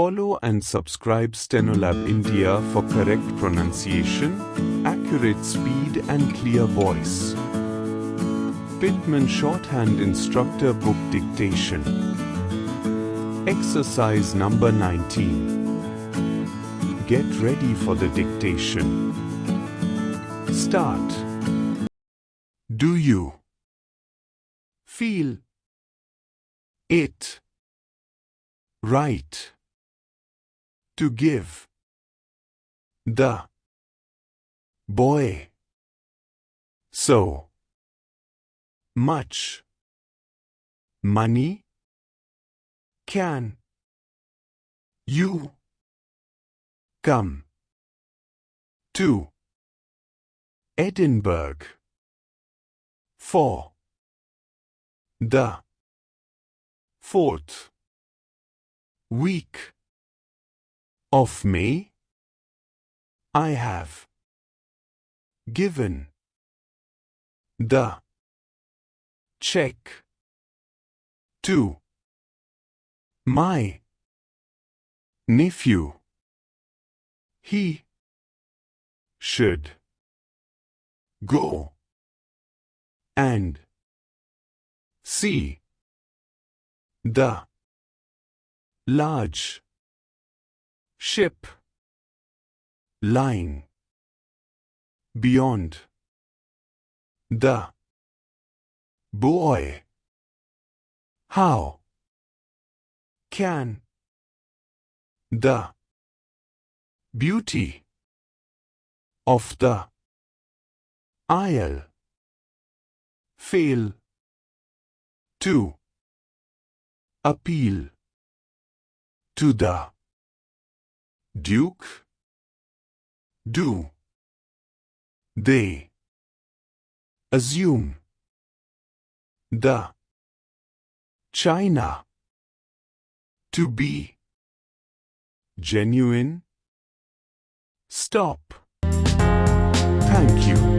Follow and subscribe Stenolab India for correct pronunciation, accurate speed and clear voice. Pitman Shorthand Instructor Book Dictation. Exercise number 19. Get ready for the dictation. Start. Do you feel it right to give the boy so much money? Can you come to Edinburgh for the 4th week of May? I have given the check to my nephew. He should go and see the large ship lying beyond the boy. How can the beauty of the Isle fail to appeal to the Duke? Do they assume the china to be genuine? Stop. Thank you.